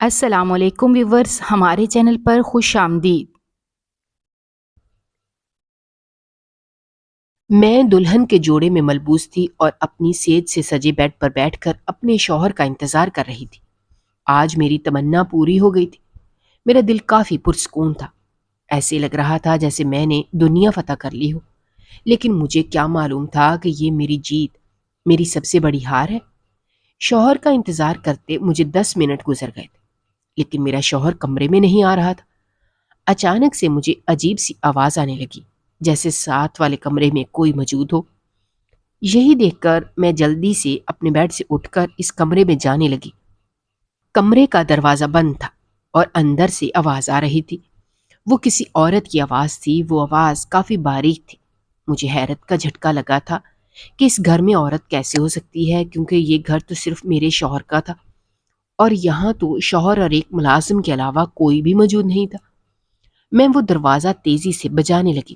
السلام علیکم ویورز، ہمارے چینل پر خوش آمدید۔ میں دلہن کے جوڑے میں ملبوس تھی اور اپنی سیج سے سجے بیڈ پر بیٹھ کر اپنے شوہر کا انتظار کر رہی تھی۔ آج میری تمنا پوری ہو گئی تھی۔ میرا دل کافی پرسکون تھا۔ ایسے لگ رہا تھا جیسے میں نے دنیا فتح کر لی ہو۔ لیکن مجھے کیا معلوم تھا کہ یہ میری جیت، میری سب سے بڑی ہار ہے۔ شوہر کا انتظار کرتے مجھے 10 منٹ گزر گئے تھے، لیکن میرا شوہر کمرے میں نہیں آ رہا تھا۔ اچانک سے مجھے عجیب سی آواز آنے لگی، جیسے ساتھ والے کمرے میں کوئی موجود ہو۔ یہی دیکھ کر میں جلدی سے اپنے بیڈ سے اٹھ کر اس کمرے میں جانے لگی۔ کمرے کا دروازہ بند تھا اور اندر سے آواز آ رہی تھی۔ وہ کسی عورت کی آواز تھی۔ وہ آواز کافی باریک تھی۔ مجھے حیرت کا جھٹکا لگا تھا کہ اس گھر میں عورت کیسے ہو سکتی ہے، کیونکہ یہ گھر تو صرف میرے شوہر کا تھا اور یہاں تو شوہر اور ایک ملازم کے علاوہ کوئی بھی موجود نہیں تھا۔ میں وہ دروازہ تیزی سے بجانے لگی تھی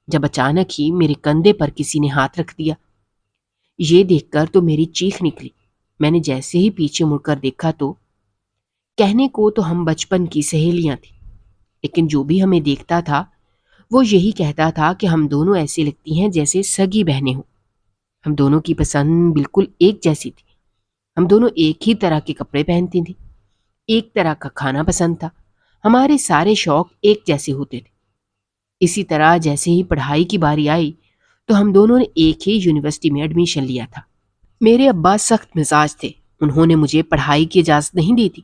جب اچانک ہی میرے کندھے پر کسی نے ہاتھ رکھ دیا۔ یہ دیکھ کر تو میری چیخ نکلی۔ میں نے جیسے ہی پیچھے مڑ کر دیکھا تو کہنے کو تو ہم بچپن کی سہیلیاں تھیں، لیکن جو بھی ہمیں دیکھتا تھا وہ یہی کہتا تھا کہ ہم دونوں ایسے لگتی ہیں جیسے سگی بہنیں ہوں۔ ہم دونوں کی پسند بالکل ایک جیسی تھی۔ ہم دونوں ایک ہی طرح کے کپڑے پہنتی تھیں، ایک طرح کا کھانا پسند تھا، ہمارے سارے شوق ایک جیسے ہوتے تھے۔ اسی طرح جیسے ہی پڑھائی کی باری آئی تو ہم دونوں نے ایک ہی یونیورسٹی میں ایڈمیشن لیا تھا۔ میرے ابا سخت مزاج تھے۔ انہوں نے مجھے پڑھائی کی اجازت نہیں دی تھی۔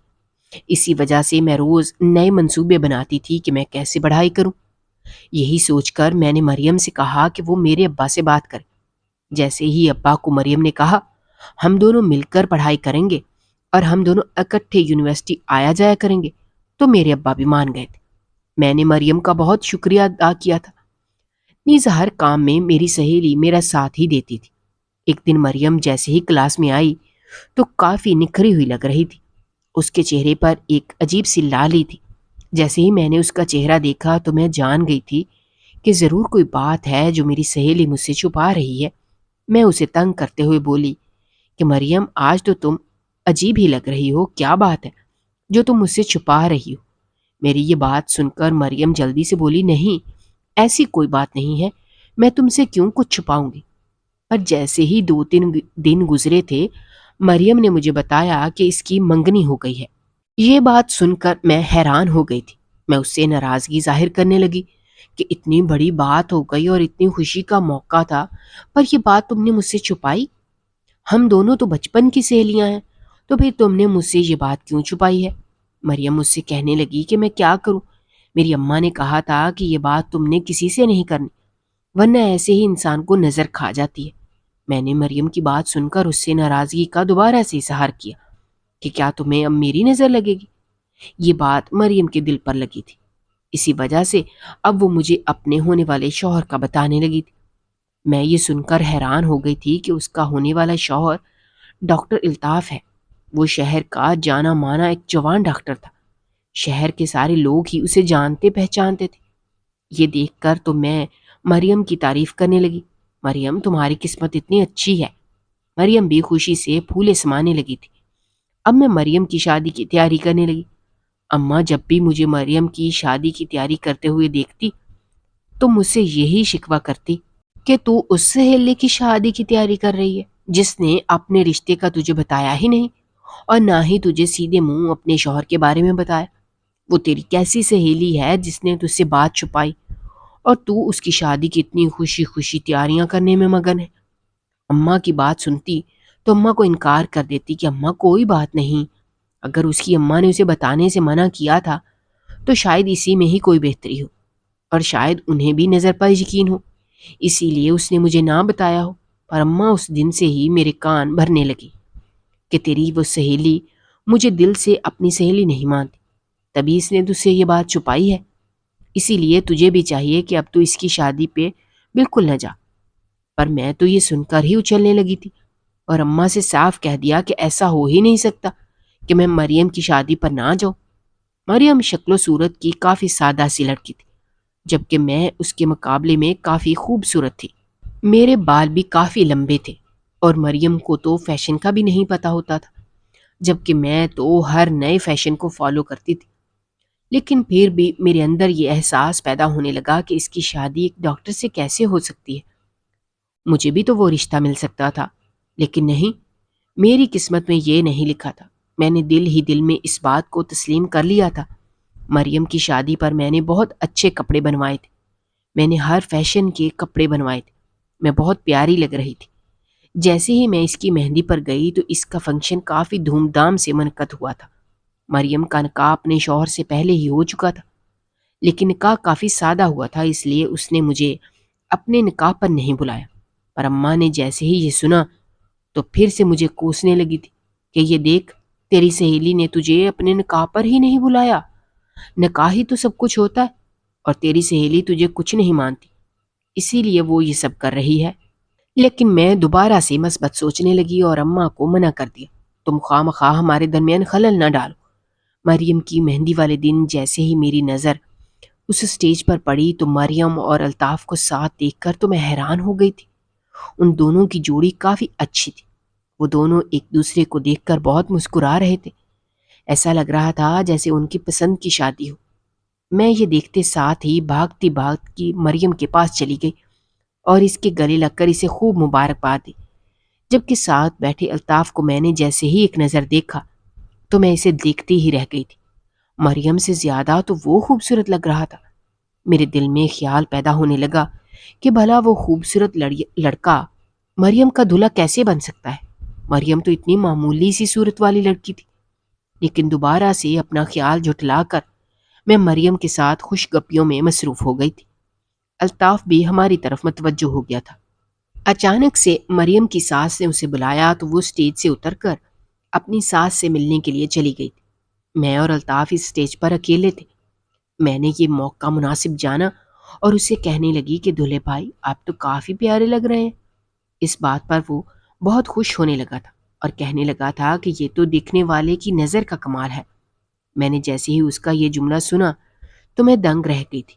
اسی وجہ سے میں روز نئے منصوبے بناتی تھی کہ میں کیسے پڑھائی کروں۔ یہی سوچ کر میں نے مریم سے کہا کہ وہ میرے ابا سے بات کرے۔ جیسے ہی ابا کو مریم نے کہا ہم دونوں مل کر پڑھائی کریں گے اور ہم دونوں اکٹھے یونیورسٹی آیا جایا کریں گے، تو میرے ابا بھی مان گئے تھے۔ میں نے مریم کا بہت شکریہ ادا کیا تھا۔ نیز ہر کام میں میری سہیلی میرا ساتھ ہی دیتی تھی۔ ایک دن مریم جیسے ہی کلاس میں آئی تو کافی نکھری ہوئی لگ رہی تھی۔ اس کے چہرے پر ایک عجیب سی لالی تھی۔ جیسے ہی میں نے اس کا چہرہ دیکھا تو میں جان گئی تھی کہ ضرور کوئی بات ہے جو میری سہیلی مجھ سے چھپا رہی ہے۔ میں اسے تنگ کرتے ہوئے بولی کہ مریم، آج تو تم عجیب ہی لگ رہی ہو، کیا بات ہے جو تم مجھ سے چھپا رہی ہو؟ میری یہ بات سن کر مریم جلدی سے بولی، نہیں، ایسی کوئی بات نہیں ہے، میں تم سے کیوں کچھ چھپاؤں گی؟ پر جیسے ہی 2-3 دن گزرے تھے، مریم نے مجھے بتایا کہ اس کی منگنی ہو گئی ہے۔ یہ بات سن کر میں حیران ہو گئی تھی۔ میں اس سے ناراضگی ظاہر کرنے لگی کہ اتنی بڑی بات ہو گئی اور اتنی خوشی کا موقع تھا، پر یہ بات تم نے مجھ سے چھپائی۔ ہم دونوں تو بچپن کی سہیلیاں ہیں، تو پھر تم نے مجھ سے یہ بات کیوں چھپائی ہے؟ مریم مجھ سے کہنے لگی کہ میں کیا کروں، میری اماں نے کہا تھا کہ یہ بات تم نے کسی سے نہیں کرنی، ورنہ ایسے ہی انسان کو نظر کھا جاتی ہے۔ میں نے مریم کی بات سن کر اس سے ناراضگی کا دوبارہ سے اظہار کیا کہ کیا تمہیں اب میری نظر لگے گی؟ یہ بات مریم کے دل پر لگی تھی۔ اسی وجہ سے اب وہ مجھے اپنے ہونے والے شوہر کا بتانے لگی تھی۔ میں یہ سن کر حیران ہو گئی تھی کہ اس کا ہونے والا شوہر ڈاکٹر الطاف ہے۔ وہ شہر کا جانا مانا ایک جوان ڈاکٹر تھا۔ شہر کے سارے لوگ ہی اسے جانتے پہچانتے تھے۔ یہ دیکھ کر تو میں مریم کی تعریف کرنے لگی۔ مریم، تمہاری قسمت اتنی اچھی ہے۔ مریم بھی خوشی سے پھولے سمانے لگی تھی۔ اب میں مریم کی شادی کی تیاری کرنے لگی۔ اماں جب بھی مجھے مریم کی شادی کی تیاری کرتے ہوئے دیکھتی تو مجھ سے یہی شکوہ کرتی کہ تو اس سہیلی کی شادی کی تیاری کر رہی ہے جس نے اپنے رشتے کا تجھے بتایا ہی نہیں، اور نہ ہی تجھے سیدھے منہ اپنے شوہر کے بارے میں بتایا۔ وہ تیری کیسی سہیلی ہے جس نے تجھ سے بات چھپائی، اور تو اس کی شادی کی اتنی خوشی خوشی تیاریاں کرنے میں مگن ہے؟ اماں کی بات سنتی تو اماں کو انکار کر دیتی کہ اماں کوئی بات نہیں، اگر اس کی اماں نے اسے بتانے سے منع کیا تھا تو شاید اسی میں ہی کوئی بہتری ہو، اور شاید انہیں بھی نظر پر یقین ہو، اسی لیے اس نے مجھے نہ بتایا ہو۔ پر اماں اس دن سے ہی میرے کان بھرنے لگی کہ تیری وہ سہیلی مجھے دل سے اپنی سہیلی نہیں مانتی، تبھی اس نے تجھ سے یہ بات چھپائی ہے۔ اسی لیے تجھے بھی چاہیے کہ اب تو اس کی شادی پہ بالکل نہ جا۔ پر میں تو یہ سن کر ہی اچھلنے لگی تھی اور اماں سے صاف کہہ دیا کہ ایسا ہو ہی نہیں سکتا کہ میں مریم کی شادی پر نہ جاؤں۔ مریم شکل و صورت کی کافی سادہ سی لڑکی تھی، جبکہ میں اس کے مقابلے میں کافی خوبصورت تھی۔ میرے بال بھی کافی لمبے تھے اور مریم کو تو فیشن کا بھی نہیں پتہ ہوتا تھا۔ جبکہ میں تو ہر نئے فیشن کو فالو کرتی تھی۔ لیکن پھر بھی میرے اندر یہ احساس پیدا ہونے لگا کہ اس کی شادی ایک ڈاکٹر سے کیسے ہو سکتی ہے۔ مجھے بھی تو وہ رشتہ مل سکتا تھا، لیکن نہیں، میری قسمت میں یہ نہیں لکھا تھا۔ میں نے دل ہی دل میں اس بات کو تسلیم کر لیا تھا۔ مریم کی شادی پر میں نے بہت اچھے کپڑے بنوائے تھے، میں نے ہر فیشن کے کپڑے بنوائے تھے، میں بہت پیاری لگ رہی تھی۔ جیسے ہی میں اس کی مہندی پر گئی تو اس کا فنکشن کافی دھوم دھام سے منعقد ہوا تھا۔ مریم کا نکاح اپنے شوہر سے پہلے ہی ہو چکا تھا، لیکن نکاح کافی سادہ ہوا تھا، اس لیے اس نے مجھے اپنے نکاح پر نہیں بلایا۔ پر اماں نے جیسے ہی یہ سنا تو پھر سے مجھے کوسنے لگی تھی کہ یہ دیکھ، تیری سہیلی نے تجھے اپنے نکاح پر ہی نہیں بلایا۔ نکاح ہی تو سب کچھ ہوتا ہے، اور تیری سہیلی تجھے کچھ نہیں مانتی، اسی لیے وہ یہ سب کر رہی ہے۔ لیکن میں دوبارہ سے مثبت سوچنے لگی اور اماں کو منع کر دیا، تم خواہ مخواہ ہمارے درمیان خلل نہ ڈالو۔ مریم کی مہندی والے دن جیسے ہی میری نظر اس اسٹیج پر پڑی تو مریم اور الطاف کو ساتھ دیکھ کر تو میں حیران ہو گئی تھی۔ ان دونوں کی جوڑی کافی اچھی تھی، وہ دونوں ایک دوسرے کو دیکھ کر بہت مسکرا رہے تھے، ایسا لگ رہا تھا جیسے ان کی پسند کی شادی ہو۔ میں یہ دیکھتے ساتھ ہی بھاگتی مریم کے پاس چلی گئی اور اس کے گلے لگ کر اسے خوب مبارکباد دی، جبکہ ساتھ بیٹھے الطاف کو میں نے جیسے ہی ایک نظر دیکھا تو میں اسے دیکھتی ہی رہ گئی تھی۔ مریم سے زیادہ تو وہ خوبصورت لگ رہا تھا۔ میرے دل میں خیال پیدا ہونے لگا کہ بھلا وہ خوبصورت لڑکا مریم کا دلہا کیسے بن سکتا ہے؟ مریم تو اتنی معمولی سی صورت والی لڑکی تھی۔ لیکن دوبارہ سے اپنا خیال جھٹلا کر میں مریم کے ساتھ خوش گپیوں میں مصروف ہو گئی تھی۔ الطاف بھی ہماری طرف متوجہ ہو گیا تھا۔ اچانک سے مریم کی ساس نے اسے بلایا تو وہ اسٹیج سے اتر کر اپنی ساس سے ملنے کے لیے چلی گئی تھی۔ میں اور الطاف اس اسٹیج پر اکیلے تھے۔ میں نے یہ موقع مناسب جانا اور اسے کہنے لگی کہ دولہے بھائی، آپ تو کافی پیارے لگ رہے ہیں۔ اس بات پر وہ بہت خوش ہونے لگا تھا اور کہنے لگا تھا کہ یہ تو دیکھنے والے کی نظر کا کمال ہے۔ میں نے جیسے ہی اس کا یہ جملہ سنا تو میں دنگ رہ گئی تھی۔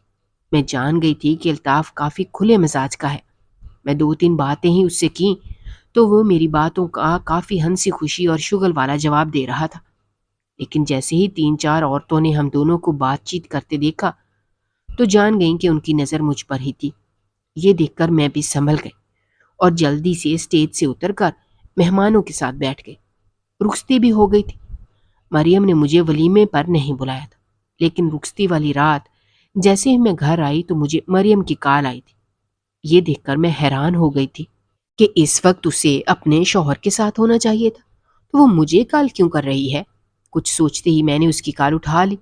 میں جان گئی تھی کہ الطاف کافی کھلے مزاج کا ہے۔ میں 2-3 باتیں ہی اس سے کیں تو وہ میری باتوں کا کافی ہنسی خوشی اور شغل والا جواب دے رہا تھا۔ لیکن جیسے ہی 3-4 عورتوں نے ہم دونوں کو بات چیت کرتے دیکھا تو جان گئیں کہ ان کی نظر مجھ پر ہی تھی۔ یہ دیکھ کر میں بھی سنبھل گئی اور جلدی سے اسٹیج سے اتر کر مہمانوں کے ساتھ بیٹھ گئی۔ رخصتی بھی ہو گئی تھی۔ مریم نے مجھے ولیمے پر نہیں بلایا تھا، لیکن رخصتی والی رات جیسے ہی میں گھر آئی تو مجھے مریم کی کال آئی تھی۔ یہ دیکھ کر میں حیران ہو گئی تھی کہ اس وقت اسے اپنے شوہر کے ساتھ ہونا چاہیے تھا، تو وہ مجھے کال کیوں کر رہی ہے؟ کچھ سوچتے ہی میں نے اس کی کال اٹھا لی۔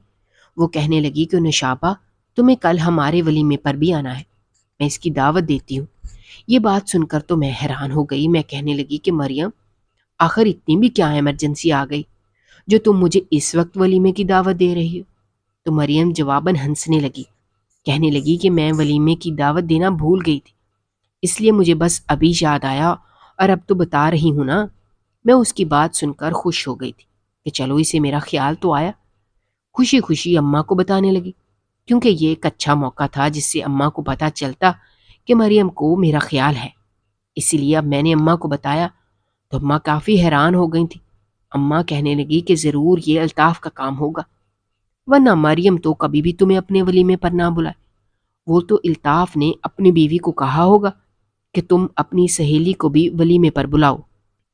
وہ کہنے لگی کہ نشابہ، تمہیں کل ہمارے ولیمے پر بھی آنا ہے، میں اس کی دعوت دیتی ہوں۔ یہ بات سن کر تو میں حیران ہو گئی۔ میں کہنے لگی کہ مریم، آخر اتنی بھی کیا ایمرجنسی آ گئی جو تم مجھے اس وقت ولیمے کی دعوت دے رہی ہو؟ تو مریم جواباً ہنسنے لگی، کہنے لگی کہ میں ولیمے کی دعوت دینا بھول گئی تھی، اس لیے مجھے بس ابھی یاد آیا اور اب تو بتا رہی ہوں نا۔ میں اس کی بات سن کر خوش ہو گئی تھی کہ چلو اسے میرا خیال تو آیا۔ خوشی خوشی اماں کو بتانے لگی، کیونکہ یہ ایک اچھا موقع تھا جس سے اماں کو پتہ چلتا کہ مریم کو میرا خیال ہے۔ اسی لیے اب میں نے اماں کو بتایا تو اماں کافی حیران ہو گئی تھی۔ اماں کہنے لگی کہ ضرور یہ الطاف کا کام ہوگا، ورنہ مریم تو کبھی بھی تمہیں اپنے ولیمے پر نہ بلائے۔ وہ تو الطاف نے اپنی بیوی کو کہا ہوگا کہ تم اپنی سہیلی کو بھی ولیمے پر بلاؤ،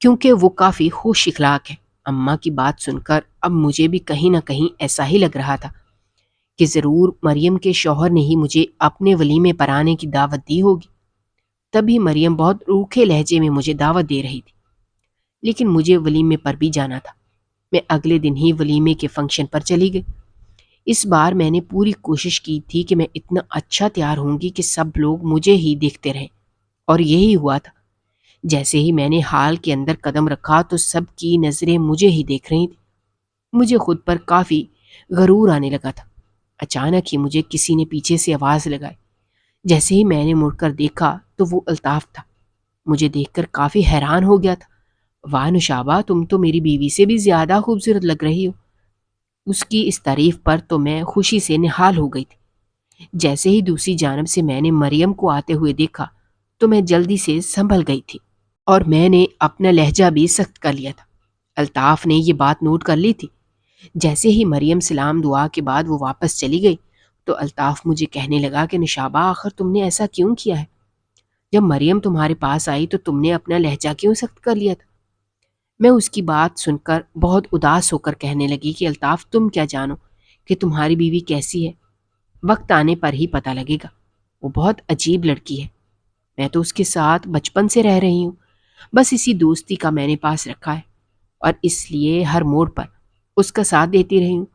کیونکہ وہ کافی خوش اخلاق ہے۔ اماں کی بات سن کر اب مجھے بھی کہیں نہ کہیں ایسا ہی لگ رہا تھا کہ ضرور مریم کے شوہر نے ہی مجھے اپنے ولیمے پر آنے کی دعوت دی ہوگی۔ تبھی مریم بہت روکھے لہجے میں مجھے دعوت دے رہی تھی، لیکن مجھے ولیمے پر بھی جانا تھا۔ میں اگلے دن ہی ولیمے کے فنکشن پر چلی گئی۔ اس بار میں نے پوری کوشش کی تھی کہ میں اتنا اچھا تیار ہوں گی کہ سب لوگ مجھے ہی دیکھتے رہیں، اور یہی ہوا تھا۔ جیسے ہی میں نے ہال کے اندر قدم رکھا تو سب کی نظریں مجھے ہی دیکھ رہی تھیں۔ مجھے خود پر کافی غرور آنے لگا تھا۔ اچانک ہی مجھے کسی نے پیچھے سے آواز لگائی۔ جیسے ہی میں نے مڑ کر دیکھا تو وہ الطاف تھا۔ مجھے دیکھ کر کافی حیران ہو گیا تھا۔ واہ نشابہ، تم تو میری بیوی سے بھی زیادہ خوبصورت لگ رہی ہو۔ اس کی اس تعریف پر تو میں خوشی سے نہال ہو گئی تھی۔ جیسے ہی دوسری جانب سے میں نے مریم کو آتے ہوئے دیکھا تو میں جلدی سے سنبھل گئی تھی اور میں نے اپنا لہجہ بھی سخت کر لیا تھا۔ الطاف نے یہ بات نوٹ کر لی تھی۔ جیسے ہی مریم سلام دعا کے بعد وہ واپس چلی گئی تو الطاف مجھے کہنے لگا کہ نشابہ آخر تم نے ایسا کیوں کیا ہے؟ جب مریم تمہارے پاس آئی تو تم نے اپنا لہجہ کیوں سخت کر لیا تھا؟ میں اس کی بات سن کر بہت اداس ہو کر کہنے لگی کہ الطاف تم کیا جانو کہ تمہاری بیوی کیسی ہے، وقت آنے پر ہی پتہ لگے گا۔ وہ بہت عجیب لڑکی ہے، میں تو اس کے ساتھ بچپن سے رہ رہی ہوں، بس اسی دوستی کا میں نے پاس رکھا ہے اور اس لیے ہر موڑ پر اس کا ساتھ دیتی رہی ہوں،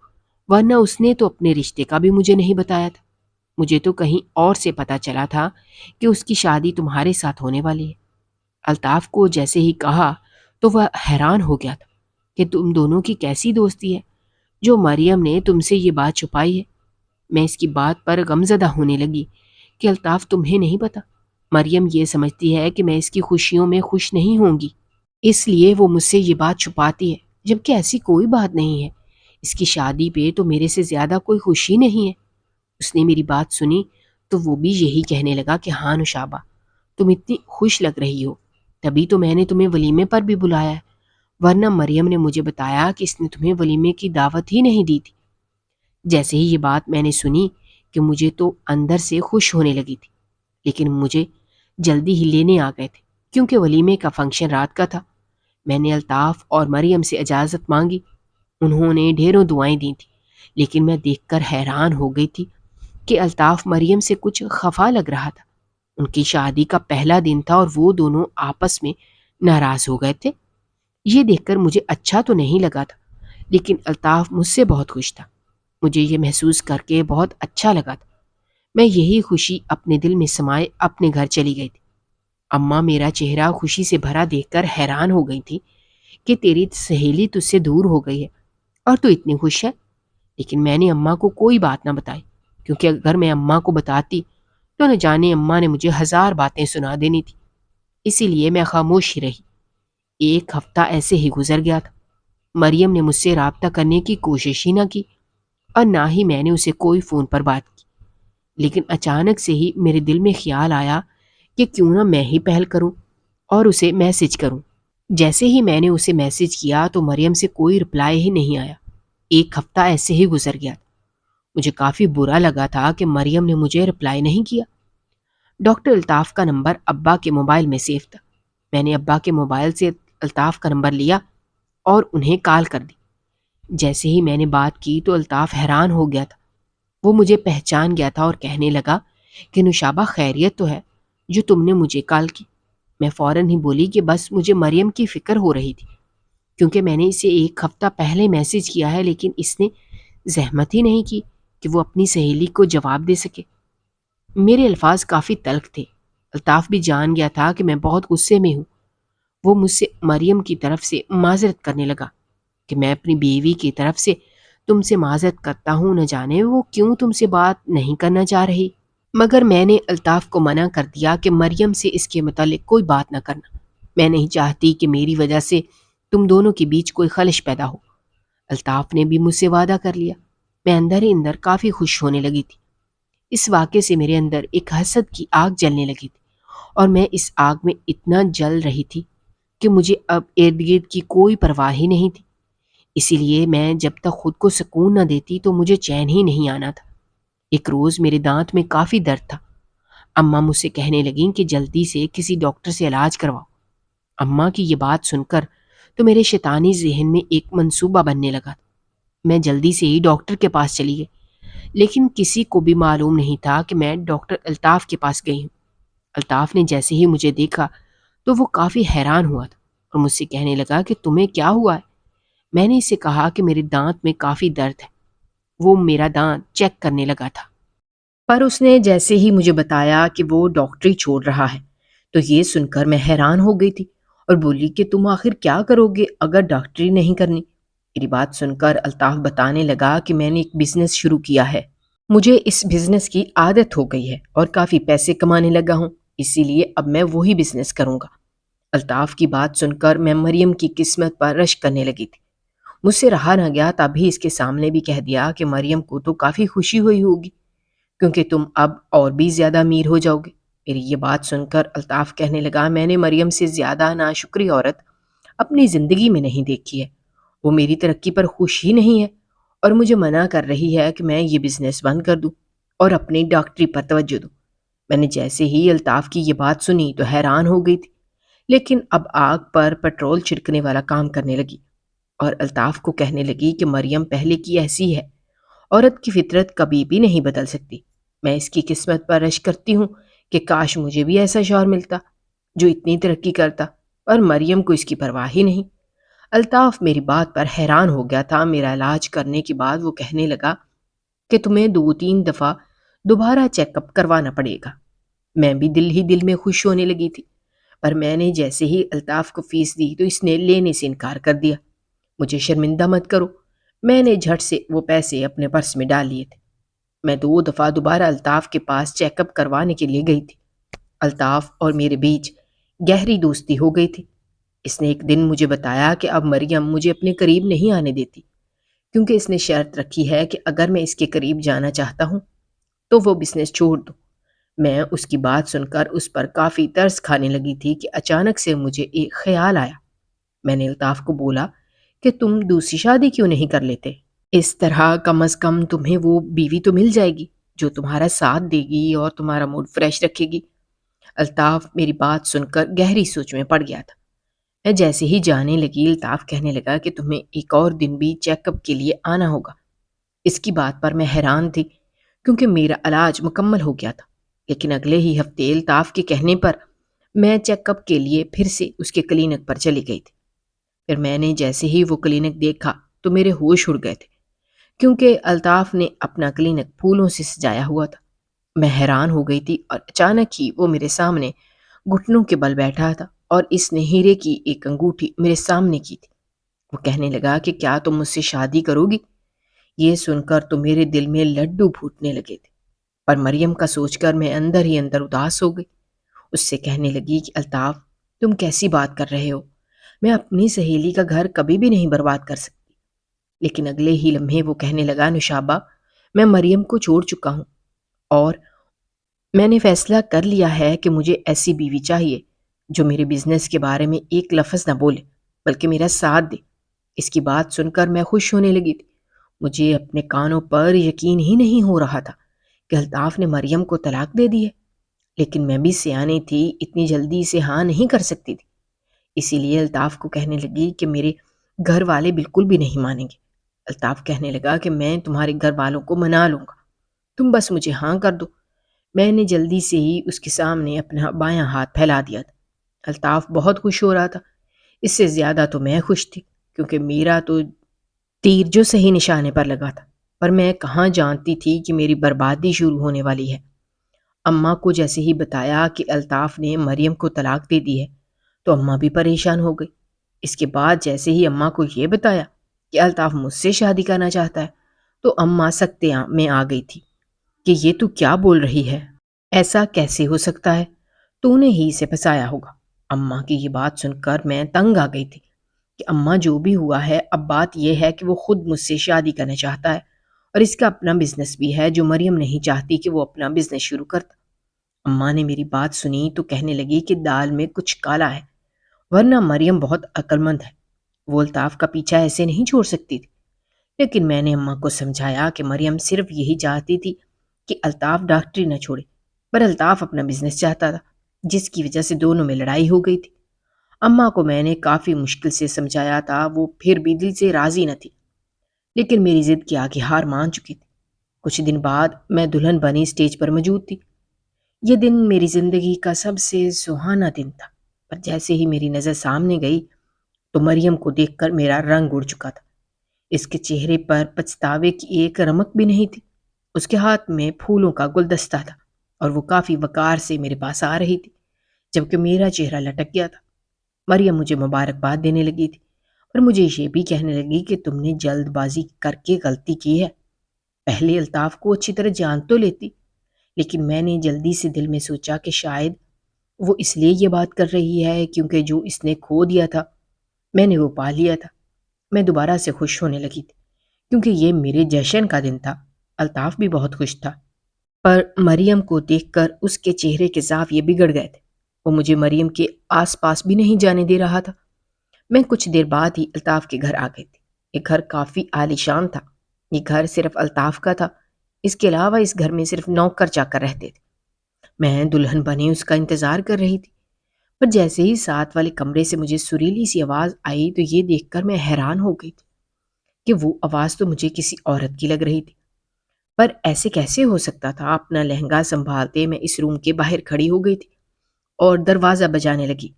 ورنہ اس نے تو اپنے رشتے کا بھی مجھے نہیں بتایا تھا۔ مجھے تو کہیں اور سے پتہ چلا تھا کہ اس کی شادی تمہارے ساتھ ہونے والی ہے۔ الطاف کو جیسے ہی کہا تو وہ حیران ہو گیا تھا کہ تم دونوں کی کیسی دوستی ہے جو مریم نے تم سے یہ بات چھپائی ہے۔ میں اس کی بات پر غمزدہ ہونے لگی کہ الطاف تمہیں نہیں پتا، مریم یہ سمجھتی ہے کہ میں اس کی خوشیوں میں خوش نہیں ہوں گی، اس لیے وہ مجھ سے یہ بات چھپاتی ہے، جبکہ ایسی کوئی بات نہیں ہے۔ اس کی شادی پہ تو میرے سے زیادہ کوئی خوشی نہیں ہے۔ اس نے میری بات سنی تو وہ بھی یہی کہنے لگا کہ ہاں نشابہ، تم اتنی خوش لگ رہی ہو، تبھی تو میں نے تمہیں ولیمے پر بھی بلایا ہے، ورنہ مریم نے مجھے بتایا کہ اس نے تمہیں ولیمے کی دعوت ہی نہیں دی تھی۔ جیسے ہی یہ بات میں نے سنی کہ مجھے تو اندر سے خوش ہونے لگی تھی، لیکن مجھے جلدی ہی لینے آ گئے تھے کیونکہ ولیمے کا فنکشن رات کا تھا۔ میں نے الطاف اور مریم سے اجازت مانگی، انہوں نے ڈھیروں دعائیں دی تھیں، لیکن میں دیکھ کر حیران ہو گئی تھی کہ الطاف مریم سے کچھ خفا لگ رہا تھا۔ ان کی شادی کا پہلا دن تھا اور وہ دونوں آپس میں ناراض ہو گئے تھے۔ یہ دیکھ کر مجھے اچھا تو نہیں لگا تھا، لیکن الطاف مجھ سے بہت خوش تھا۔ مجھے یہ محسوس کر کے بہت اچھا لگا تھا۔ میں یہی خوشی اپنے دل میں سمائے اپنے گھر چلی گئی تھی۔ اماں میرا چہرہ خوشی سے بھرا دیکھ کر حیران ہو گئی تھی کہ تیری سہیلی تجھ سے دور ہو گئی ہے اور تو اتنی خوش ہے۔ لیکن میں نے اماں کو کوئی بات نہ بتائی، کیونکہ اگر میں اماں کو بتاتی تو نہ جانے اماں نے مجھے ہزار باتیں سنا دینی تھی، اسی لیے میں خاموش ہی رہی۔ ایک ہفتہ ایسے ہی گزر گیا تھا۔ مریم نے مجھ سے رابطہ کرنے کی کوشش ہی نہ کی اور نہ ہی میں نے اسے کوئی فون پر بات کی، لیکن اچانک سے ہی میرے دل میں خیال آیا کہ کیوں نہ میں ہی پہل کروں اور اسے میسج کروں۔ جیسے ہی میں نے اسے میسج کیا تو مریم سے کوئی رپلائی ہی نہیں آیا۔ ایک ہفتہ ایسے ہی گزر گیا تھا۔ مجھے کافی برا لگا تھا کہ مریم نے مجھے رپلائی نہیں کیا۔ ڈاکٹر الطاف کا نمبر ابا کے موبائل میں سیو تھا۔ میں نے ابا کے موبائل سے الطاف کا نمبر لیا اور انہیں کال کر دی۔ جیسے ہی میں نے بات کی تو الطاف حیران ہو گیا تھا۔ وہ مجھے پہچان گیا تھا اور کہنے لگا کہ نشابہ خیریت تو ہے جو تم نے مجھے کال کی؟ میں فوراً ہی بولی کہ بس مجھے مریم کی فکر ہو رہی تھی، کیونکہ میں نے اسے ایک ہفتہ پہلے میسج کیا ہے لیکن اس نے زحمت ہی نہیں کی کہ وہ اپنی سہیلی کو جواب دے سکے۔ میرے الفاظ کافی تلخ تھے۔ الطاف بھی جان گیا تھا کہ میں بہت غصے میں ہوں۔ وہ مجھ سے مریم کی طرف سے معذرت کرنے لگا کہ میں اپنی بیوی کی طرف سے تم سے معذرت کرتا ہوں، نہ جانے وہ کیوں تم سے بات نہیں کرنا چاہ رہی۔ مگر میں نے الطاف کو منع کر دیا کہ مریم سے اس کے متعلق کوئی بات نہ کرنا۔ میں نہیں چاہتی کہ میری وجہ سے تم دونوں کے بیچ کوئی خلش پیدا ہو۔ الطاف نے بھی مجھ سے وعدہ کر لیا۔ میں اندر ہی اندر کافی خوش ہونے لگی تھی۔ اس واقعے سے میرے اندر ایک حسد کی آگ جلنے لگی تھی اور میں اس آگ میں اتنا جل رہی تھی کہ مجھے اب ارد گرد کی کوئی پرواہ ہی نہیں تھی۔ اسی لیے میں جب تک خود کو سکون نہ دیتی تو مجھے چین ہی نہیں آنا تھا۔ ایک روز میرے دانت میں کافی درد تھا۔ اماں مجھ سے کہنے لگیں کہ جلدی سے کسی ڈاکٹر سے علاج کرواؤ۔ اماں کی یہ بات سن کر تو میرے شیطانی ذہن میں ایک منصوبہ بننے لگا۔ میں جلدی سے ہی ڈاکٹر کے پاس چلی گئی، لیکن کسی کو بھی معلوم نہیں تھا کہ میں ڈاکٹر الطاف کے پاس گئی ہوں۔ الطاف نے جیسے ہی مجھے دیکھا تو وہ کافی حیران ہوا تھا اور مجھ سے کہنے لگا کہ تمہیں کیا ہوا ہے؟ میں نے اسے کہا کہ میرے دانت میں کافی درد ہے۔ وہ میرا دانت چیک کرنے لگا تھا، پر اس نے جیسے ہی مجھے بتایا کہ وہ ڈاکٹری چھوڑ رہا ہے تو یہ سن کر میں حیران ہو گئی تھی اور بولی کہ تم آخر کیا کرو گے اگر ڈاکٹری نہیں کرنی؟ میری بات سن کر الطاف بتانے لگا کہ میں نے ایک بزنس شروع کیا ہے، مجھے اس بزنس کی عادت ہو گئی ہے اور کافی پیسے کمانے لگا ہوں، اسی لیے اب میں وہی بزنس کروں گا۔ الطاف کی بات سن کر میں مریم کی قسمت پر رشک کرنے لگی تھی۔ مجھ سے رہا نہ گیا تبھی اس کے سامنے بھی کہہ دیا کہ مریم کو تو کافی خوشی ہوئی ہوگی کیونکہ تم اب اور بھی زیادہ امیر ہو جاؤ گے۔ میری یہ بات سن کر الطاف کہنے لگا میں نے مریم سے زیادہ ناشکری عورت اپنی زندگی میں نہیں دیکھی ہے۔ وہ میری ترقی پر خوش ہی نہیں ہے اور مجھے منع کر رہی ہے کہ میں یہ بزنس بند کر دوں اور اپنی ڈاکٹری پر توجہ دوں۔ میں نے جیسے ہی الطاف کی یہ بات سنی تو حیران ہو گئی تھی، لیکن اب آگ پر پیٹرول چھڑکنے والا کام کرنے لگی اور الطاف کو کہنے لگی کہ مریم پہلے کی ایسی ہے، عورت کی فطرت کبھی بھی نہیں بدل سکتی۔ میں اس کی قسمت پر رشک کرتی ہوں کہ کاش مجھے بھی ایسا شوہر ملتا جو اتنی ترقی کرتا، اور مریم کو اس کی پرواہ ہی نہیں۔ الطاف میری بات پر حیران ہو گیا تھا۔ میرا علاج کرنے کے بعد وہ کہنے لگا کہ تمہیں 2-3 دفعہ دوبارہ چیک اپ کروانا پڑے گا۔ میں بھی دل ہی دل میں خوش ہونے لگی تھی، پر میں نے جیسے ہی الطاف کو فیس دی تو اس نے لینے سے انکار کر دیا۔ مجھے شرمندہ مت کرو، میں نے جھٹ سے وہ پیسے اپنے پرس میں ڈال لیے تھے۔ میں 2 دفعہ دوبارہ الطاف کے پاس چیک اپ کروانے کے لیے گئی تھی۔ الطاف اور میرے بیچ گہری دوستی ہو گئی تھی۔ اس نے ایک دن مجھے بتایا کہ اب مریم مجھے اپنے قریب نہیں آنے دیتی، کیونکہ اس نے شرط رکھی ہے کہ اگر میں اس کے قریب جانا چاہتا ہوں تو وہ بزنس چھوڑ دوں۔ میں اس کی بات سن کر اس پر کافی ترس کھانے لگی تھی کہ اچانک سے مجھے ایک خیال آیا۔ میں نے الطاف کو بولا کہ تم دوسری شادی کیوں نہیں کر لیتے؟ اس طرح کم از کم تمہیں وہ بیوی تو مل جائے گی جو تمہارا ساتھ دے گی اور تمہارا موڈ فریش رکھے گی۔ الطاف میری بات سن کر گہری سوچ میں پڑ گیا تھا۔ میں جیسے ہی جانے لگی، الطاف کہنے لگا کہ تمہیں ایک اور دن بھی چیک اپ کے لیے آنا ہوگا۔ اس کی بات پر میں حیران تھی کیونکہ میرا علاج مکمل ہو گیا تھا، لیکن اگلے ہی ہفتے الطاف کے کہنے پر میں چیک اپ کے لیے پھر سے اس کے کلینک پر چلی گئی تھی۔ پھر میں نے جیسے ہی وہ کلینک دیکھا تو میرے ہوش اڑ گئے تھے، کیونکہ الطاف نے اپنا کلینک پھولوں سے سجایا ہوا تھا۔ میں حیران ہو گئی تھی اور اچانک ہی وہ میرے سامنے گھٹنوں کے بل بیٹھا تھا اور اس نے ہیرے کی ایک انگوٹھی میرے سامنے کی تھی۔ وہ کہنے لگا کہ کیا تم مجھ سے شادی کرو گی؟ یہ سن کر تو میرے دل میں لڈو پھوٹنے لگے تھے، پر مریم کا سوچ کر میں اندر ہی اندر اداس ہو گئی۔ اس سے کہنے لگی کہ الطاف، تم کیسی بات کر رہے ہو؟ میں اپنی سہیلی کا گھر کبھی بھی نہیں برباد کر سکتی۔ لیکن اگلے ہی لمحے وہ کہنے لگا، نوشابہ، میں مریم کو چھوڑ چکا ہوں اور میں نے فیصلہ کر لیا ہے کہ مجھے ایسی بیوی چاہیے جو میرے بزنس کے بارے میں ایک لفظ نہ بولے بلکہ میرا ساتھ دے۔ اس کی بات سن کر میں خوش ہونے لگی تھی۔ مجھے اپنے کانوں پر یقین ہی نہیں ہو رہا تھا کہ الطاف نے مریم کو طلاق دے دی ہے، لیکن میں بھی سیانی تھی، اتنی جلدی سے ہاں نہیں کر سکتی تھی۔ اسی لیے الطاف کو کہنے لگی کہ میرے گھر والے بالکل بھی نہیں مانیں گے۔ الطاف کہنے لگا کہ میں تمہارے گھر والوں کو منا لوں گا، تم بس مجھے ہاں کر دو۔ میں نے جلدی سے ہی اس کے سامنے اپنا بایاں ہاتھ پھیلا دیا تھا۔ الطاف بہت خوش ہو رہا تھا، اس سے زیادہ تو میں خوش تھی، کیونکہ میرا تو تیر جو صحیح نشانے پر لگا تھا، پر میں کہاں جانتی تھی کہ میری بربادی شروع ہونے والی ہے۔ اماں کو جیسے ہی بتایا کہ الطاف نے مریم کو طلاق دے دی ہے تو اماں بھی پریشان ہو گئی۔ اس کے بعد جیسے ہی اماں کو یہ بتایا کہ الطاف مجھ سے شادی کرنا چاہتا ہے تو اماں سکتے میں آ گئی تھی کہ یہ تو کیا بول رہی ہے، ایسا کیسے ہو سکتا ہے، تو نے ہی اسے پھنسایا ہوگا۔ اماں کی یہ بات سن کر میں تنگ آ گئی تھی کہ اماں جو بھی ہوا ہے، اب بات یہ ہے کہ وہ خود مجھ سے شادی کرنا چاہتا ہے اور اس کا اپنا بزنس بھی ہے جو مریم نہیں چاہتی کہ وہ اپنا بزنس شروع کرتا۔ اماں نے میری بات سنی تو کہنے لگی کہ دال میں کچھ کالا ہے، ورنہ مریم بہت عقل مند ہے، وہ الطاف کا پیچھا ایسے نہیں چھوڑ سکتی تھی۔ لیکن میں نے اماں کو سمجھایا کہ مریم صرف یہی چاہتی تھی کہ الطاف ڈاکٹری نہ چھوڑے، پر الطاف اپنا بزنس چاہتا تھا، جس کی وجہ سے دونوں میں لڑائی ہو گئی تھی۔ اماں کو میں نے کافی مشکل سے سمجھایا تھا، وہ پھر بھی دل سے راضی نہ تھی، لیکن میری ضد کے آگے ہار مان چکی تھی۔ کچھ دن بعد میں دلہن بنی اسٹیج پر موجود تھی۔ یہ دن میری زندگی کا سب سے سہانا دن تھا، پر جیسے ہی میری نظر سامنے گئی تو مریم کو دیکھ کر میرا رنگ اڑ چکا تھا۔ اس کے چہرے پر پچھتاوے کی ایک رمق بھی نہیں تھی۔ اس کے ہاتھ میں پھولوں کا گلدستہ تھا اور وہ کافی وقار سے میرے پاس آ رہی تھی، جبکہ میرا چہرہ لٹک گیا تھا۔ مریم مجھے مبارکباد دینے لگی تھی اور مجھے یہ بھی کہنے لگی کہ تم نے جلد بازی کر کے غلطی کی ہے، پہلے الطاف کو اچھی طرح جان تو لیتی۔ لیکن میں نے جلدی سے دل میں سوچا کہ شاید وہ اس لیے یہ بات کر رہی ہے کیونکہ جو اس نے کھو دیا تھا میں نے وہ پا لیا تھا۔ میں دوبارہ سے خوش ہونے لگی تھی کیونکہ یہ میرے جشن کا دن تھا۔ الطاف بھی بہت خوش تھا، پر مریم کو دیکھ کر اس کے چہرے کے زاویے بگڑ گئے تھے۔ وہ مجھے مریم کے آس پاس بھی نہیں جانے دے رہا تھا۔ میں کچھ دیر بعد ہی الطاف کے گھر آ گئی تھی۔ یہ گھر کافی عالیشان تھا۔ یہ گھر صرف الطاف کا تھا، اس کے علاوہ اس گھر میں صرف نوکر چاکر رہتے تھے۔ میں دلہن بنے اس کا انتظار کر رہی تھی، پر جیسے ہی ساتھ والے کمرے سے مجھے سریلی سی آواز آئی تو یہ دیکھ کر میں حیران ہو گئی تھی کہ وہ آواز تو مجھے کسی عورت کی لگ رہی تھی۔ پر ایسے کیسے ہو سکتا تھا؟ اپنا لہنگا سنبھالتے میں اس روم کے باہر کھڑی ہو گئی تھی اور دروازہ بجانے لگی،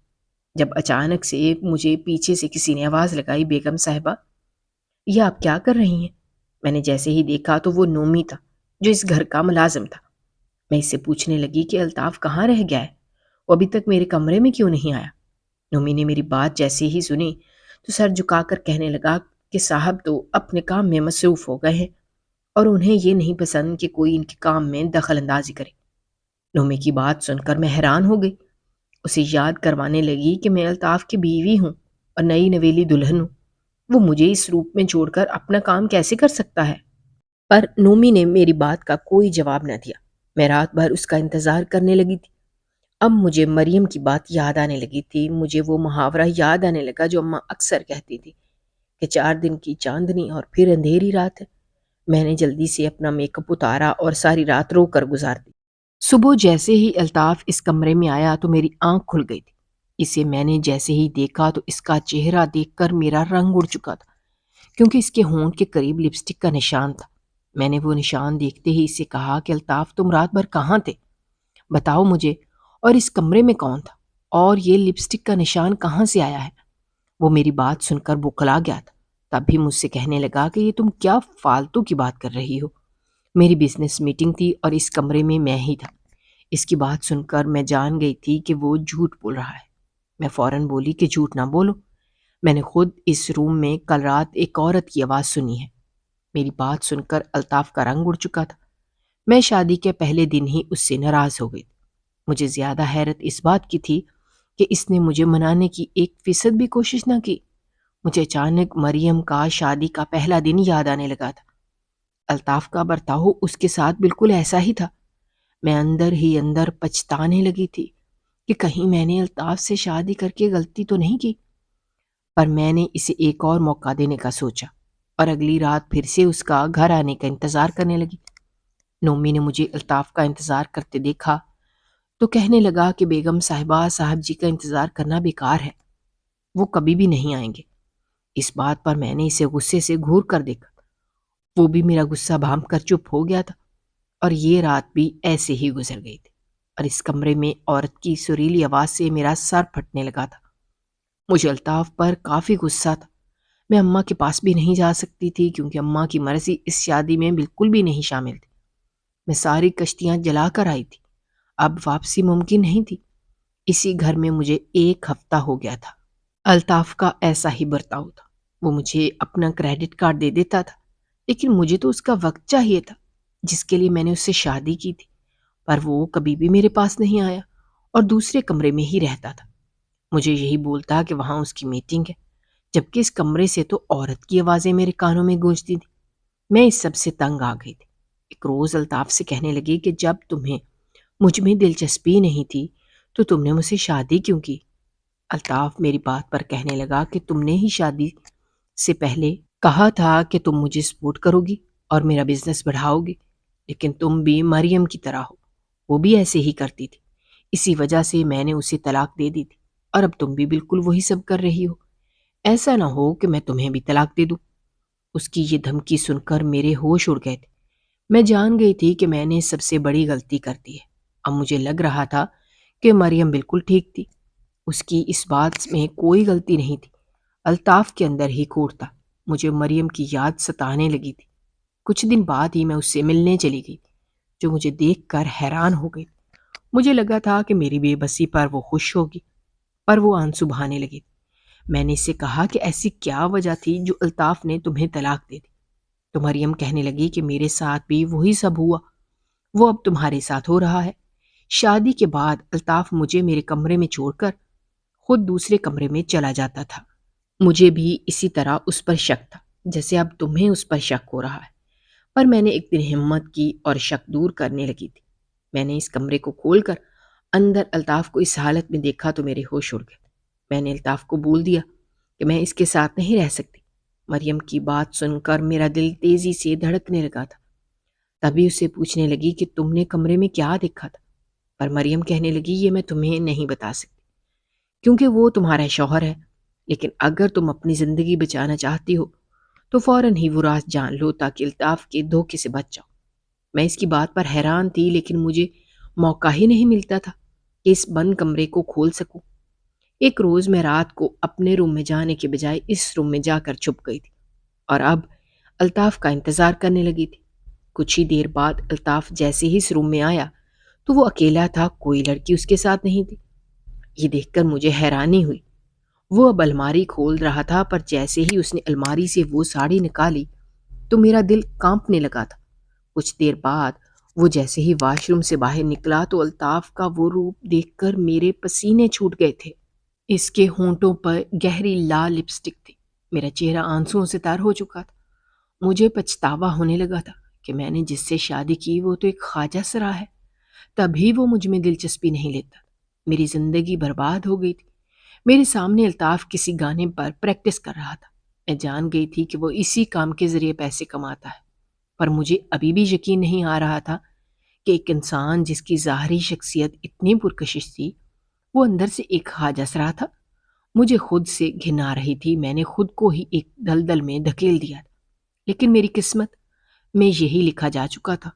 جب اچانک سے مجھے پیچھے سے کسی نے آواز لگائی، بیگم صاحبہ، یہ آپ کیا کر رہی ہیں؟ میں نے جیسے ہی دیکھا تو وہ نومی تھا جو اس گھر کا ملازم تھا۔ میں اس سے پوچھنے لگی کہ الطاف کہاں رہ گیا ہے؟ وہ ابھی تک میرے کمرے میں کیوں نہیں آیا؟ نومی نے میری بات جیسے ہی سنی تو سر جھکا کر کہنے لگا کہ صاحب تو اپنے کام میں مصروف ہو گئے ہیں اور انہیں یہ نہیں پسند کہ کوئی ان کے کام میں دخل اندازی کرے۔ نومی کی بات سن کر میں حیران ہو گئی۔ اسے یاد کروانے لگی کہ میں الطاف کی بیوی ہوں اور نئی نویلی دلہن ہوں، وہ مجھے اس روپ میں چھوڑ کر اپنا کام کیسے کر سکتا ہے؟ پر نومی نے میری بات کا کوئی جواب نہ دیا۔ میں رات بھر اس کا انتظار کرنے لگی تھی۔ اب مجھے مریم کی بات یاد آنے لگی تھی، مجھے وہ محاورہ یاد آنے لگا جو اماں اکثر کہتی تھی کہ 4 دن کی چاندنی اور پھر اندھیری رات ہے۔ میں نے جلدی سے اپنا میک اپ اتارا اور ساری رات رو کر گزار دی۔ صبح جیسے ہی الطاف اس کمرے میں آیا تو میری آنکھ کھل گئی تھی۔ اسے میں نے جیسے ہی دیکھا تو اس کا چہرہ دیکھ کر میرا رنگ اڑ چکا تھا، کیونکہ اس کے ہونٹ کے قریب لپسٹک کا نشان تھا۔ میں نے وہ نشان دیکھتے ہی اسے کہا کہ الطاف تم رات بھر کہاں تھے؟ بتاؤ مجھے، اور اس کمرے میں کون تھا؟ اور یہ لپسٹک کا نشان کہاں سے آیا ہے؟ وہ میری بات سن کر بوکھلا گیا تھا، تب بھی مجھ سے کہنے لگا کہ یہ تم کیا فالتو کی بات کر رہی ہو؟ میری بزنس میٹنگ تھی اور اس کمرے میں ہی تھا۔ اس کی بات سن کر میں جان گئی تھی کہ وہ جھوٹ بول رہا ہے۔ میں فوراً بولی کہ جھوٹ نہ بولو، میں نے خود اس روم میں کل رات ایک عورت کی آواز سنی ہے۔ میری بات سن کر الطاف کا رنگ اڑ چکا تھا۔ میں شادی کے پہلے دن ہی اس سے ناراض ہو گئی۔ مجھے زیادہ حیرت اس بات کی تھی کہ اس نے مجھے منانے کی 1% بھی کوشش نہ کی۔ مجھے اچانک مریم کا شادی کا پہلا دن یاد آنے لگا تھا۔ الطاف کا برتاؤ اس کے ساتھ بالکل ایسا ہی تھا۔ میں اندر ہی اندر پچھتانے لگی تھی کہ کہیں میں نے الطاف سے شادی کر کے غلطی تو نہیں کی۔ پر میں نے اسے ایک اور موقع دینے کا سوچا اور اگلی رات پھر سے اس کا گھر آنے کا انتظار کرنے لگی۔ نومی نے مجھے الطاف کا انتظار کرتے دیکھا تو کہنے لگا کہ بیگم صاحبہ، صاحب جی کا انتظار کرنا بیکار ہے، وہ کبھی بھی نہیں آئیں گے۔ اس بات پر میں نے اسے غصے سے گھور کر دیکھا۔ وہ بھی میرا غصہ بھانپ کر چپ ہو گیا تھا، اور یہ رات بھی ایسے ہی گزر گئی تھی، اور اس کمرے میں عورت کی سریلی آواز سے میرا سر پھٹنے لگا تھا۔ مجھے الطاف پر کافی غصہ تھا۔ میں اماں کے پاس بھی نہیں جا سکتی تھی کیونکہ اماں کی مرضی اس شادی میں بالکل بھی نہیں شامل تھی۔ میں ساری کشتیاں جلا کر آئی تھی، اب واپسی ممکن نہیں تھی۔ اسی گھر میں مجھے 1 ہفتہ ہو گیا تھا۔ الطاف کا ایسا ہی برتاؤ تھا، وہ مجھے اپنا کریڈٹ کارڈ دے دیتا تھا، لیکن مجھے تو اس کا وقت چاہیے تھا جس کے لیے میں نے اس سے شادی کی تھی، پر وہ کبھی بھی میرے پاس نہیں آیا اور دوسرے کمرے میں ہی رہتا تھا۔ مجھے یہی بولتا کہ وہاں اس کی میٹنگ ہے، جبکہ اس کمرے سے تو عورت کی آوازیں میرے کانوں میں گونجتی تھی۔ میں اس سب سے تنگ آ گئی تھی۔ ایک روز الطاف سے کہنے لگی کہ جب تمہیں مجھ میں دلچسپی نہیں تھی تو تم نے مجھ سے شادی کیوں کی؟ الطاف میری بات پر کہنے لگا کہ تم نے ہی شادی سے پہلے کہا تھا کہ تم مجھے سپورٹ کرو گی اور میرا بزنس بڑھاؤ گی، لیکن تم بھی مریم کی طرح ہو، وہ بھی ایسے ہی کرتی تھی، اسی وجہ سے میں نے اسے طلاق دے دی تھی، اور اب تم بھی بالکل وہی سب کر رہی ہو۔ ایسا نہ ہو کہ میں تمہیں بھی طلاق دے دوں۔ اس کی یہ دھمکی سن کر میرے ہوش اڑ گئے تھے۔ میں جان گئی تھی کہ میں نے سب سے بڑی غلطی کر دی ہے۔ اب مجھے لگ رہا تھا کہ مریم بالکل ٹھیک تھی، اس کی اس بات میں کوئی غلطی نہیں تھی۔ الطاف کے اندر ہی کھوٹ تھا۔ مجھے مریم کی یاد ستانے لگی تھی۔ کچھ دن بعد ہی میں اس سے ملنے چلی گئی، جو مجھے دیکھ کر حیران ہو گئی۔ مجھے لگا تھا کہ میری بے بسی پر وہ خوش ہوگی، پر وہ آنسو بہانے لگی۔ میں نے اس سے کہا کہ ایسی کیا وجہ تھی جو الطاف نے تمہیں طلاق دے دی؟ تو مریم کہنے لگی کہ میرے ساتھ بھی وہی سب ہوا، وہ اب تمہارے ساتھ ہو رہا ہے۔ شادی کے بعد الطاف مجھے میرے کمرے میں چھوڑ کر خود دوسرے کمرے میں چلا جاتا تھا۔ مجھے بھی اسی طرح اس پر شک تھا جیسے اب تمہیں اس پر شک ہو رہا ہے، پر میں نے ایک دن ہمت کی اور شک دور کرنے لگی تھی۔ میں نے اس کمرے کو کھول کر اندر الطاف کو اس حالت میں دیکھا تو میرے ہوش اڑ گئے۔ میں نے الطاف کو بول دیا کہ میں اس کے ساتھ نہیں رہ سکتی۔ مریم کی بات سن کر میرا دل تیزی سے دھڑکنے لگا تھا۔ تبھی اسے پوچھنے لگی کہ تم نے کمرے میں کیا دیکھا تھا؟ پر مریم کہنے لگی یہ میں تمہیں نہیں بتا سکتی کیونکہ وہ تمہارا شوہر ہے، لیکن اگر تم اپنی زندگی بچانا چاہتی ہو تو فوراً ہی وہ راز جان لو تاکہ الطاف کے دھوکے سے بچ جاؤ۔ میں اس کی بات پر حیران تھی، لیکن مجھے موقع ہی نہیں ملتا تھا کہ اس بند کمرے کو کھول سکوں۔ ایک روز میں رات کو اپنے روم میں جانے کے بجائے اس روم میں جا کر چھپ گئی تھی اور اب الطاف کا انتظار کرنے لگی تھی۔ کچھ ہی دیر بعد الطاف جیسے ہی اس روم میں آیا تو وہ اکیلا تھا، کوئی لڑکی اس کے ساتھ نہیں تھی۔ یہ دیکھ کر مجھے حیرانی ہوئی۔ وہ اب الماری کھول رہا تھا، پر جیسے ہی اس نے الماری سے وہ ساڑی نکالی تو میرا دل کانپنے لگا تھا۔ کچھ دیر بعد وہ جیسے ہی واش روم سے باہر نکلا تو الطاف کا وہ روپ دیکھ کر میرے پسینے چھوٹ گئے تھے۔ اس کے ہونٹوں پر گہری لال لپسٹک تھی، میرا چہرہ آنسوؤں سے تر ہو چکا تھا۔ مجھے پچھتاوا ہونے لگا تھا کہ میں نے جس سے شادی کی وہ تو ایک خواجہ سرا ہے، تبھی وہ مجھ میں دلچسپی نہیں لیتا۔ میری زندگی برباد ہو گئی تھی۔ میرے سامنے الطاف کسی گانے پر پریکٹس کر رہا تھا۔ میں جان گئی تھی کہ وہ اسی کام کے ذریعے پیسے کماتا ہے، پر مجھے ابھی بھی یقین نہیں آ رہا تھا کہ ایک انسان جس کی ظاہری شخصیت اتنی پرکشش تھی وہ اندر سے ایک خواجہ سرا تھا۔ مجھے خود سے گھن آ رہی تھی، میں نے خود کو ہی ایک دلدل میں دھکیل دیا تھا، لیکن میری قسمت میں یہی لکھا جا چکا تھا۔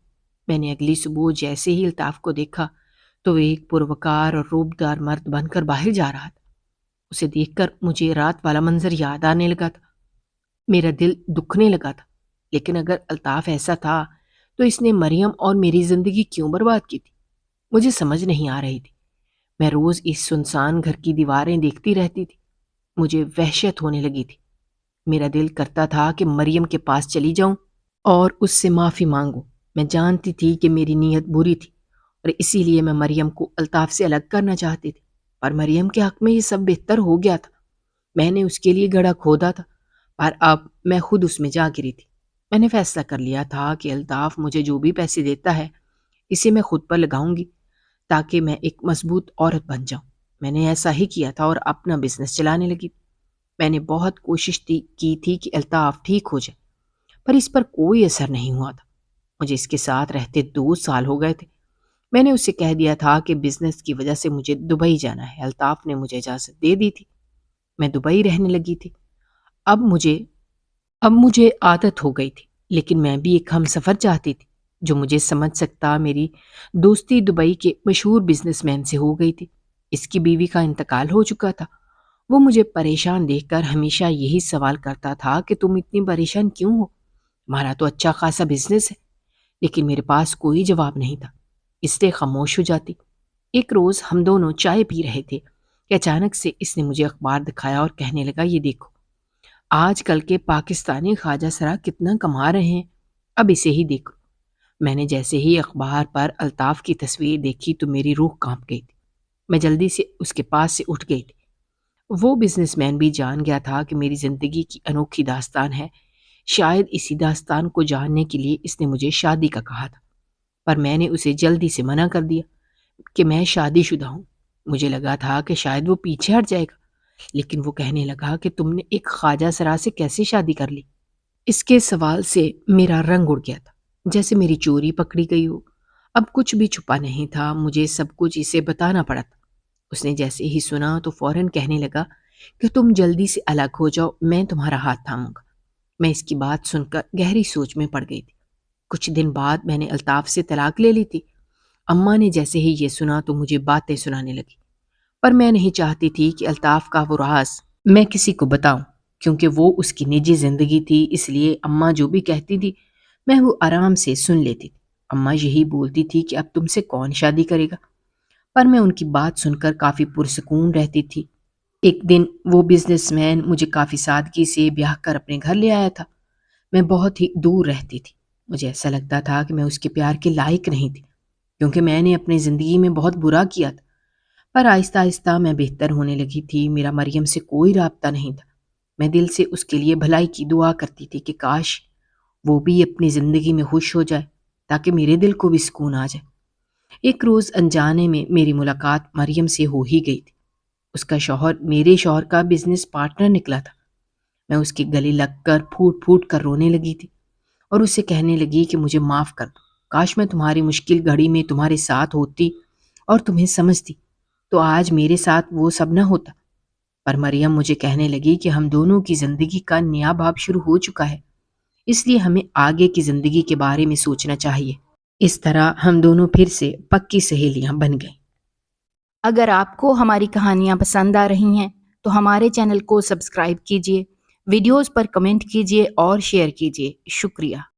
میں نے اگلی صبح جیسے ہی الطاف کو دیکھا تو وہ ایک پروکار اور روبدار مرد بن کر باہر جا رہا تھا۔ اسے دیکھ کر مجھے رات والا منظر یاد آنے لگا تھا۔ میرا دل دکھنے لگا تھا، لیکن اگر الطاف ایسا تھا تو اس نے مریم اور میری زندگی کیوں برباد کی تھی؟ مجھے سمجھ نہیں آ رہی تھی۔ میں روز اس سنسان گھر کی دیواریں دیکھتی رہتی تھی، مجھے وحشت ہونے لگی تھی۔ میرا دل کرتا تھا کہ مریم کے پاس چلی جاؤں اور اس سے معافی مانگوں۔ میں جانتی تھی کہ میری نیت بری تھی اور اسی لیے میں مریم کو الطاف سے الگ کرنا چاہتی تھی، پر مریم کے حق میں یہ سب بہتر ہو گیا تھا۔ میں نے اس کے لیے گڑھا کھودا تھا، پر اب میں خود اس میں جا گری تھی۔ میں نے فیصلہ کر لیا تھا کہ الطاف مجھے جو بھی پیسے دیتا ہے اسے میں خود پر لگاؤں گی تاکہ میں ایک مضبوط عورت بن جاؤں۔ میں نے ایسا ہی کیا تھا اور اپنا بزنس چلانے لگی۔ میں نے بہت کوشش کی تھی کہ الطاف ٹھیک ہو جائے، پر اس پر کوئی اثر نہیں ہوا تھا۔ مجھے اس کے ساتھ رہتے 2 سال ہو گئے تھے۔ میں نے اسے کہہ دیا تھا کہ بزنس کی وجہ سے مجھے دبئی جانا ہے۔ الطاف نے مجھے اجازت دے دی تھی۔ میں دبئی رہنے لگی تھی۔ اب مجھے عادت ہو گئی تھی، لیکن میں بھی ایک ہم سفر چاہتی تھی جو مجھے سمجھ سکتا۔ میری دوستی دبئی کے مشہور بزنس مین سے ہو گئی تھی۔ اس کی بیوی کا انتقال ہو چکا تھا۔ وہ مجھے پریشان دیکھ کر ہمیشہ یہی سوال کرتا تھا کہ تم اتنی پریشان کیوں ہو؟ تمہارا تو اچھا خاصا بزنس ہے۔ لیکن میرے پاس کوئی جواب نہیں تھا، اس لیے خاموش ہو جاتی۔ ایک روز ہم دونوں چائے پی رہے تھے کہ اچانک سے اس نے مجھے اخبار دکھایا اور کہنے لگا یہ دیکھو، آج کل کے پاکستانی خواجہ سرا کتنا کما رہے ہیں، اب اسے ہی دیکھو۔ میں نے جیسے ہی اخبار پر الطاف کی تصویر دیکھی تو میری روح کانپ گئی تھی۔ میں جلدی سے اس کے پاس سے اٹھ گئی تھی۔ وہ بزنس مین بھی جان گیا تھا کہ میری زندگی کی انوکھی داستان ہے۔ شاید اسی داستان کو جاننے کے لیے اس نے مجھے شادی کا کہا تھا، پر میں نے اسے جلدی سے منع کر دیا کہ میں شادی شدہ ہوں۔ مجھے لگا تھا کہ شاید وہ پیچھے ہٹ جائے گا، لیکن وہ کہنے لگا کہ تم نے ایک خواجہ سرا سے کیسے شادی کر لی؟ اس کے سوال سے میرا رنگ اڑ گیا تھا، جیسے میری چوری پکڑی گئی ہو۔ اب کچھ بھی چھپا نہیں تھا، مجھے سب کچھ اسے بتانا پڑا تھا۔ اس نے جیسے ہی سنا تو فوراً کہنے لگا کہ تم جلدی سے الگ ہو جاؤ، میں تمہارا ہاتھ تھاموں گا۔ میں اس کی بات سن کر گہری سوچ میں پڑ گئی تھی۔ کچھ دن بعد میں نے الطاف سے طلاق لے لی تھی۔ اماں نے جیسے ہی یہ سنا تو مجھے باتیں سنانے لگی، پر میں نہیں چاہتی تھی کہ الطاف کا وہ راز میں کسی کو بتاؤں، کیونکہ وہ اس کی نجی زندگی تھی۔ اس لیے اماں جو بھی کہتی تھی میں وہ آرام سے سن لیتی تھی۔ اماں یہی بولتی تھی کہ اب تم سے کون شادی کرے گا، پر میں ان کی بات سن کر کافی پرسکون رہتی تھی۔ ایک دن وہ بزنس مین مجھے کافی سادگی سے بیاہ کر اپنے گھر لے آیا تھا۔ میں بہت ہی دور رہتی تھی، مجھے ایسا لگتا تھا کہ میں اس کے پیار کے لائق نہیں تھی، کیونکہ میں نے اپنی زندگی میں بہت برا کیا تھا۔ پر آہستہ آہستہ میں بہتر ہونے لگی تھی۔ میرا مریم سے کوئی رابطہ نہیں تھا۔ میں دل سے اس کے لیے بھلائی کی دعا کرتی تھی کہ کاش وہ بھی اپنی زندگی میں خوش ہو جائے تاکہ میرے دل کو بھی سکون آ جائے۔ ایک روز انجانے میں میری ملاقات مریم سے ہو ہی گئی تھی۔ اس کا شوہر میرے شوہر کا بزنس پارٹنر نکلا تھا۔ میں اس کے گلے لگ کر پھوٹ پھوٹ کر رونے لگی تھی اور اس سے کہنے لگی کہ مجھے معاف کر دو، کاش میں تمہاری مشکل گھڑی میں تمہارے ساتھ ہوتی اور تمہیں سمجھتی، تو آج میرے ساتھ وہ سب نہ ہوتا۔ پر مریم مجھے کہنے لگی کہ ہم دونوں کی زندگی کا نیا باب شروع ہو چکا ہے، اس لیے ہمیں آگے کی زندگی کے بارے میں سوچنا چاہیے۔ اس طرح ہم دونوں پھر سے پکی سہیلیاں بن گئیں۔ اگر آپ کو ہماری کہانیاں پسند آ رہی ہیں تو ہمارے چینل کو سبسکرائب کیجیے، ویڈیوز پر کمنٹ کیجیے اور شیئر کیجیے۔ شکریہ۔